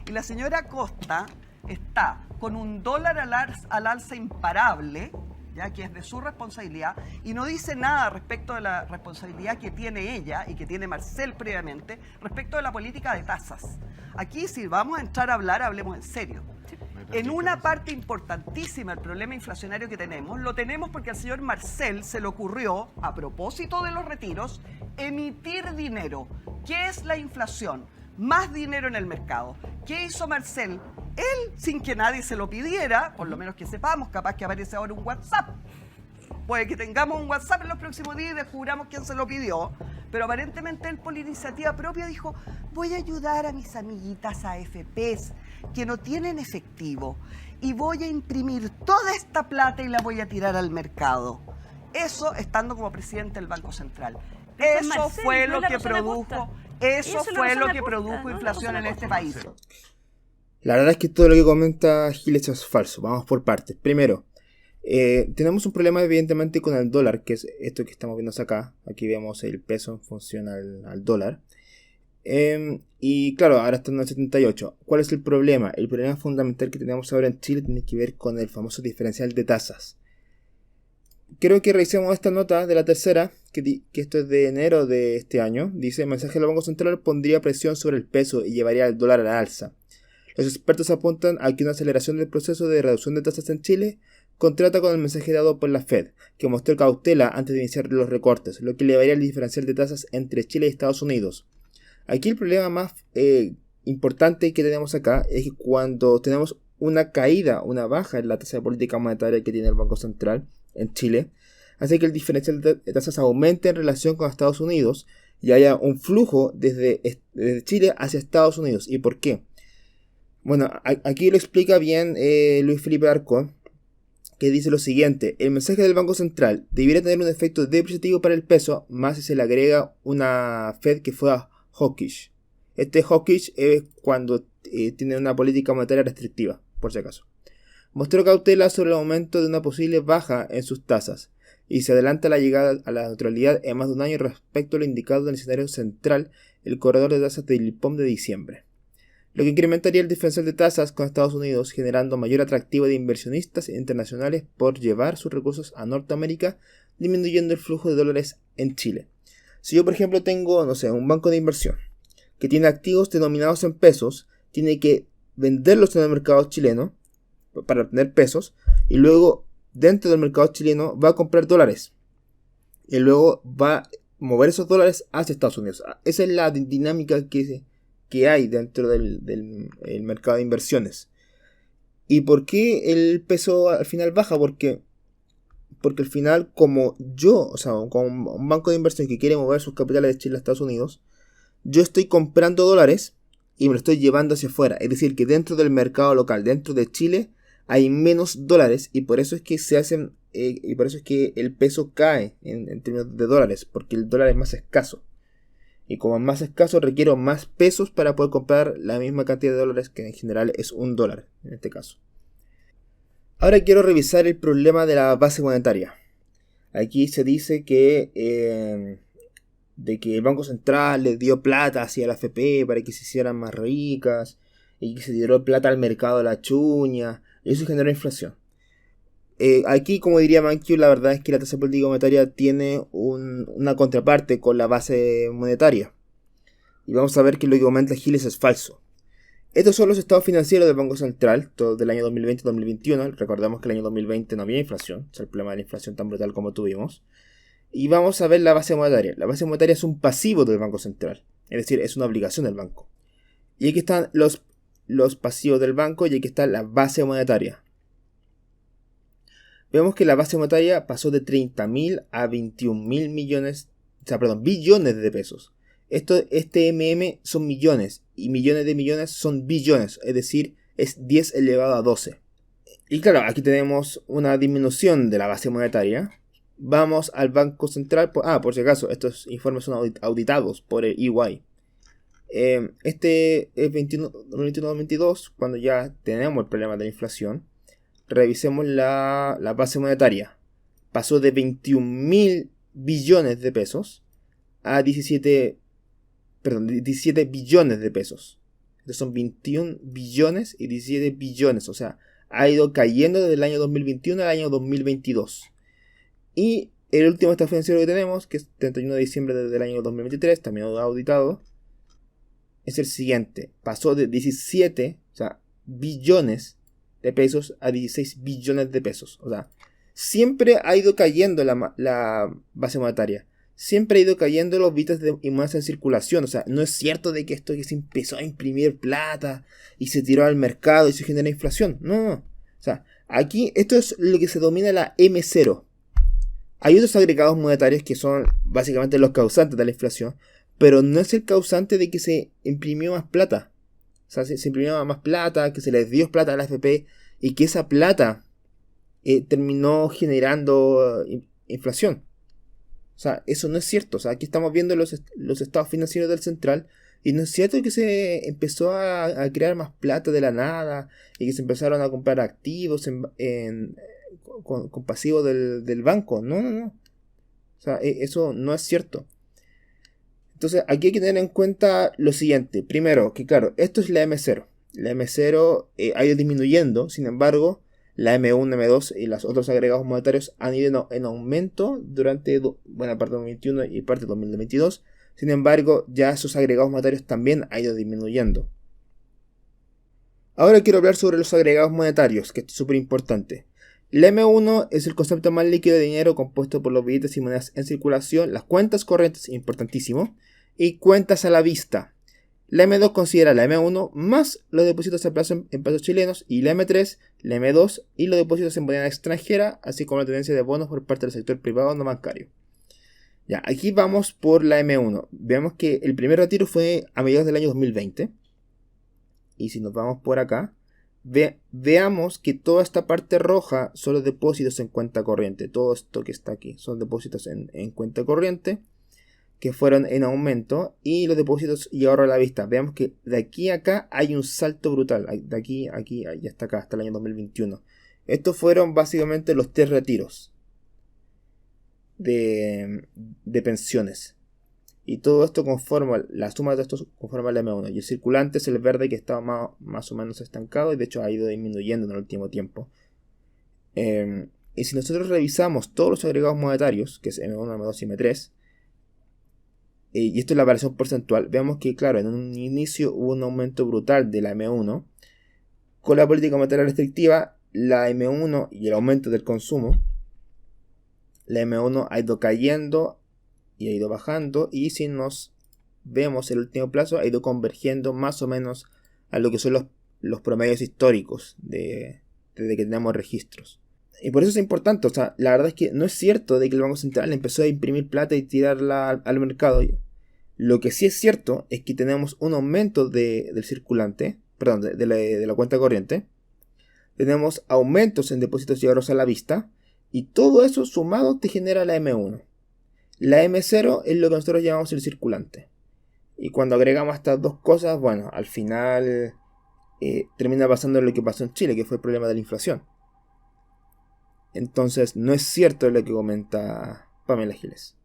Y la señora Costa está con un dólar al alza imparable, ya que es de su responsabilidad, y no dice nada respecto de la responsabilidad que tiene ella y que tiene Marcel previamente respecto de la política de tasas. Aquí, si vamos a entrar a hablar, hablemos en serio. En una parte importantísima el problema inflacionario que tenemos, lo tenemos porque al señor Marcel se le ocurrió, a propósito de los retiros, emitir dinero. ¿Qué es la inflación? Más dinero en el mercado. ¿Qué hizo Marcel? Él, sin que nadie se lo pidiera, por lo menos que sepamos, capaz que aparece ahora un WhatsApp. Puede que tengamos un WhatsApp en los próximos días y descubramos quién se lo pidió, pero aparentemente él por iniciativa propia dijo, voy a ayudar a mis amiguitas AFPs que no tienen efectivo y voy a imprimir toda esta plata y la voy a tirar al mercado. Eso estando como presidente del Banco Central. Eso fue lo que produjo inflación en este país. La verdad es que todo lo que comenta Giles es falso. Vamos por partes. Primero, tenemos un problema evidentemente con el dólar, que es esto que estamos viendo acá. Aquí vemos el peso en función al dólar. Y claro, ahora está en el 78. ¿Cuál es el problema? El problema fundamental que tenemos ahora en Chile tiene que ver con el famoso diferencial de tasas. Quiero que revisemos esta nota de la tercera, que esto es de enero de este año. Dice, el mensaje del Banco Central pondría presión sobre el peso y llevaría el dólar a la alza. Los expertos apuntan a que una aceleración del proceso de reducción de tasas en Chile contrasta con el mensaje dado por la Fed, que mostró cautela antes de iniciar los recortes, lo que elevaría el diferencial de tasas entre Chile y Estados Unidos. Aquí el problema más importante que tenemos acá es que cuando tenemos una caída, una baja en la tasa de política monetaria que tiene el Banco Central en Chile, hace que el diferencial de tasas aumente en relación con Estados Unidos y haya un flujo desde Chile hacia Estados Unidos. ¿Y por qué? Bueno, aquí lo explica bien Luis Felipe Arcón, que dice lo siguiente: el mensaje del Banco Central debiera tener un efecto depreciativo para el peso, más si se le agrega una Fed que fuera hawkish. Este hawkish es cuando tiene una política monetaria restrictiva, por si acaso. Mostró cautela sobre el aumento de una posible baja en sus tasas y se adelanta la llegada a la neutralidad en más de un año respecto a lo indicado en el escenario central, el corredor de tasas del IPOM de diciembre, lo que incrementaría el diferencial de tasas con Estados Unidos, generando mayor atractivo de inversionistas internacionales por llevar sus recursos a Norteamérica, disminuyendo el flujo de dólares en Chile. Si yo, por ejemplo, tengo, un banco de inversión que tiene activos denominados en pesos, tiene que venderlos en el mercado chileno para obtener pesos, y luego dentro del mercado chileno va a comprar dólares y luego va a mover esos dólares hacia Estados Unidos. Esa es la dinámica que hay dentro del el mercado de inversiones. ¿Y por qué el peso al final baja? Porque al final, como un banco de inversión que quiere mover sus capitales de Chile a Estados Unidos, yo estoy comprando dólares y me lo estoy llevando hacia afuera. Es decir, que dentro del mercado local, dentro de Chile, hay menos dólares y por eso es que por eso es que el peso cae en términos de dólares, porque el dólar es más escaso. Y como es más escaso, requiero más pesos para poder comprar la misma cantidad de dólares, que en general es $1 en este caso. Ahora quiero revisar el problema de la base monetaria. Aquí se dice que de que el Banco Central le dio plata hacia la AFP para que se hicieran más ricas, y que se tiró plata al mercado de la chuña, y eso generó inflación. Aquí, como diría Mankiw, la verdad es que la tasa política monetaria tiene una contraparte con la base monetaria. Y vamos a ver que lo que comenta Giles es falso. Estos son los estados financieros del Banco Central, todo del año 2020-2021. Recordemos que el año 2020 no había inflación, es el problema de la inflación tan brutal como tuvimos. Y vamos a ver la base monetaria. La base monetaria es un pasivo del Banco Central, es decir, es una obligación del banco. Y aquí están los pasivos del banco y aquí está la base monetaria. Vemos que la base monetaria pasó de 30.000 a 21.000 billones de pesos. Este son millones, y millones de millones son billones, es decir, es 10 elevado a 12. Y claro, aquí tenemos una disminución de la base monetaria. Vamos al Banco Central, por si acaso, estos informes son auditados por el EY. Este es 21-22, cuando ya tenemos el problema de la inflación. Revisemos la base monetaria. Pasó de 21.000 billones de pesos a 17 billones de pesos. Son 21 billones y 17 billones. O sea, ha ido cayendo desde el año 2021 al año 2022. Y el último estado financiero que tenemos, que es 31 de diciembre del año 2023, también auditado, es el siguiente. Pasó de 17, o sea, billones de pesos a 16 billones de pesos. O sea, siempre ha ido cayendo la base monetaria. Siempre ha ido cayendo los billetes de monedas en circulación. O sea, no es cierto de que esto que se empezó a imprimir plata y se tiró al mercado y se genera inflación. No, no. O sea, aquí esto es lo que se denomina la M0. Hay otros agregados monetarios que son básicamente los causantes de la inflación, pero no es el causante de que se imprimió más plata. O sea, se imprimió más plata, que se les dio plata a la AFP y que esa plata terminó generando inflación. O sea, eso no es cierto. O sea, aquí estamos viendo los estados financieros del central y no es cierto que se empezó a crear más plata de la nada y que se empezaron a comprar activos con pasivos del banco. No, no, no. O sea, eso no es cierto. Entonces, aquí hay que tener en cuenta lo siguiente. Primero, que claro, esto es la M0. La M0 ha ido disminuyendo, sin embargo, la M1, M2 y los otros agregados monetarios han ido en aumento durante buena parte de 2021 y parte de 2022. Sin embargo, ya esos agregados monetarios también han ido disminuyendo. Ahora quiero hablar sobre los agregados monetarios, que es súper importante. La M1 es el concepto más líquido de dinero compuesto por los billetes y monedas en circulación, las cuentas corrientes, importantísimo, y cuentas a la vista. La M2 considera la M1 más los depósitos a plazo en pesos chilenos y la M3, la M2 y los depósitos en moneda extranjera, así como la tenencia de bonos por parte del sector privado no bancario. Ya, aquí vamos por la M1. Veamos que el primer retiro fue a mediados del año 2020. Y si nos vamos por acá, veamos que toda esta parte roja son los depósitos en cuenta corriente. Todo esto que está aquí son depósitos en cuenta corriente que fueron en aumento, y los depósitos y ahorro a la vista. Veamos que de aquí a acá hay un salto brutal. De aquí y hasta acá, hasta el año 2021. Estos fueron básicamente los 3 retiros de pensiones. Y todo esto conforma, la suma de estos conforma la M1. Y el circulante es el verde, que estaba más o menos estancado y de hecho ha ido disminuyendo en el último tiempo. Y si nosotros revisamos todos los agregados monetarios, que es M1, M2 y M3, y esto es la variación porcentual, veamos que claro, en un inicio hubo un aumento brutal de la M1. Con la política monetaria restrictiva, la M1 y el aumento del consumo, la M1 ha ido cayendo y ha ido bajando, y si nos vemos el último plazo, ha ido convergiendo más o menos a lo que son los promedios históricos desde que tenemos registros. Y por eso es importante. O sea, la verdad es que no es cierto de que el Banco Central empezó a imprimir plata y tirarla al mercado. Lo que sí es cierto es que tenemos un aumento del circulante, perdón, de la cuenta corriente. Tenemos aumentos en depósitos y ahorros a la vista, y todo eso sumado te genera la M1. La M0 es lo que nosotros llamamos el circulante. Y cuando agregamos estas dos cosas, bueno, al final termina pasando lo que pasó en Chile, que fue el problema de la inflación. Entonces, no es cierto lo que comenta Pamela Giles.